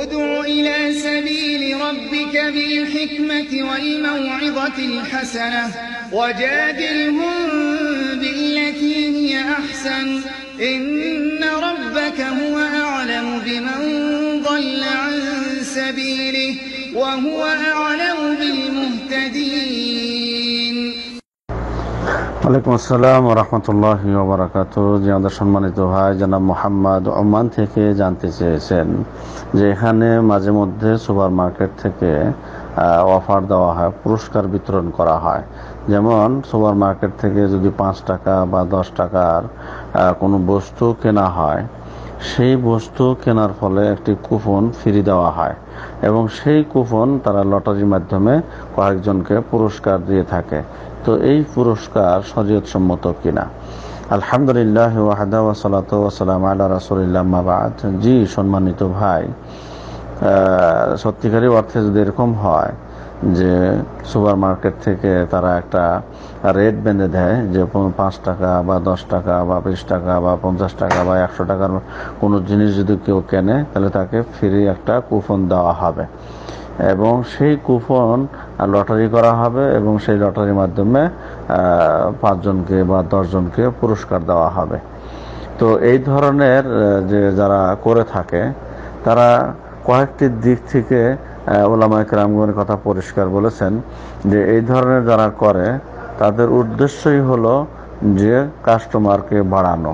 ادع إلى سبيل ربك بالحكمة والموعظة الحسنة وجادلهم بالتي هي أحسن إن ربك هو أعلم بمن ضل عن سبيله وهو أعلم بالمهتدين. ওয়ালাইকুম আসসালাম ওয়া রাহমাতুল্লাহি ওয়া বারাকাতুহু। আমাদের সম্মানিত ভাই জনাব মোহাম্মদ ওমান থেকে জানতে চেয়েছেন যে এখানে মাঝে মধ্যে সুপার মার্কেট থেকে অফার দেওয়া হয়, পুরস্কার বিতরণ করা হয়। যেমন সুপার মার্কেট থেকে যদি 5 টাকা বা 10 টাকার কোনো বস্তু কেনা হয়, সেই বস্তু কেনার ফলে একটি কুপন ফ্রি দেওয়া হয় এবং সেই কুপন তারা লটারির মাধ্যমে কয়েকজনকে পুরস্কার দিয়ে থাকে। তো এই পুরস্কার শরীয়তসম্মত কিনা? আলহামদুলিল্লাহ ওয়াহদা ওয়া সালাতু ওয়া সালামু আলা রাসূলিল্লাহ আম্মা বা'দ। জি সম্মানিত ভাই, সত্যিকারী অর্থে যদি এরকম হয় যে সুপার মার্কেট থেকে তারা একটা রেট বেঁধে দেয় যে 5 টাকা বা 10 টাকা বা 20 টাকা বা 50 টাকা বা 100 টাকার কোনো জিনিস যদি কেউ কেনে তাহলে তাকে ফ্রি একটা কুপন দেওয়া হবে এবং সেই কুপন লটারি করা হবে এবং সেই লটারির মাধ্যমে 5 জনকে বা 10 জনকে পুরস্কার দেওয়া হবে। তো এই ধরনের যে যারা করে থাকে তারা কয়েকটি দিক থেকে উলামায়ে কেরামগণের কথা পরিষ্কার বলেছেন যে এই ধরনের যারা করে তাদের উদ্দেশ্যই হলো যে কাস্টমারকে বাড়ানো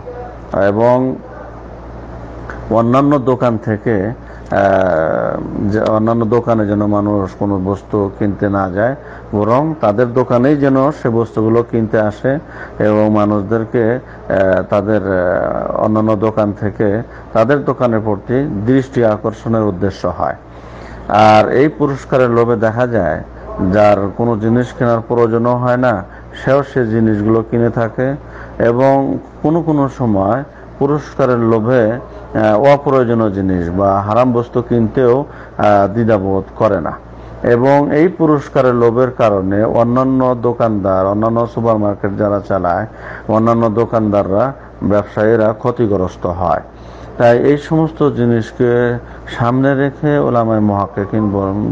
এবং অন্যান্য দোকান থেকে অন্যান্য দোকানে যেন মানুষ কোনো বস্তু কিনতে না যায়, বরং তাদের দোকানেই যেন সে বস্তুগুলো কিনতে আসে এবং মানুষদেরকে তাদের অন্যান্য দোকান থেকে তাদের দোকানের প্রতি দৃষ্টি আকর্ষণের উদ্দেশ্য হয়। আর এই পুরস্কারের লোভে দেখা যায় যার কোনো জিনিস কেনার প্রয়োজনও হয় না, সেও সে জিনিসগুলো কিনে থাকে এবং কোনো সময় পুরস্কারের লোভে অপ্রয়োজনীয় জিনিস বা হারাম বস্তু কিনতেও দ্বিধাবোধ করে না এবং এই পুরস্কারের লোভের কারণে অন্যান্য দোকানদার, অন্যান্য সুপার মার্কেট যারা চালায়, অন্যান্য দোকানদাররা, ব্যবসায়ীরা ক্ষতিগ্রস্ত হয়। তাই এই সমস্ত জিনিসকে সামনে রেখে উলামায়ে মুহাক্কিকিন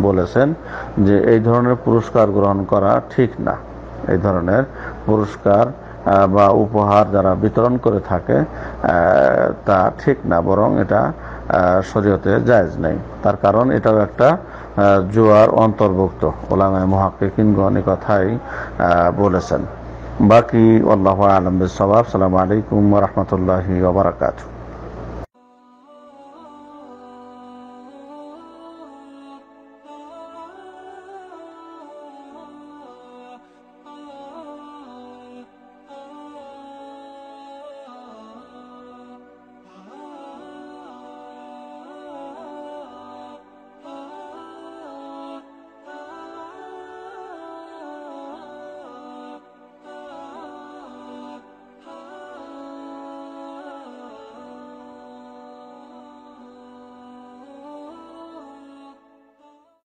বলেছেন যে এই ধরনের পুরস্কার গ্রহণ করা ঠিক না। এই ধরনের পুরস্কার বা উপহার যারা বিতরণ করে থাকে তা ঠিক না, বরং এটা শরীয়তে জায়েজ নেই। তার কারণ এটাও একটা জুয়ার অন্তর্ভুক্ত। উলামায়ে মুহাক্কিকিনগণ এই কথাই বলেছেন। বাকি আল্লাহু আ'লাম বিস-সাওয়াব। আসসালামু আলাইকুম ওয়া রাহমাতুল্লাহি ওয়া বারাকাতুহু।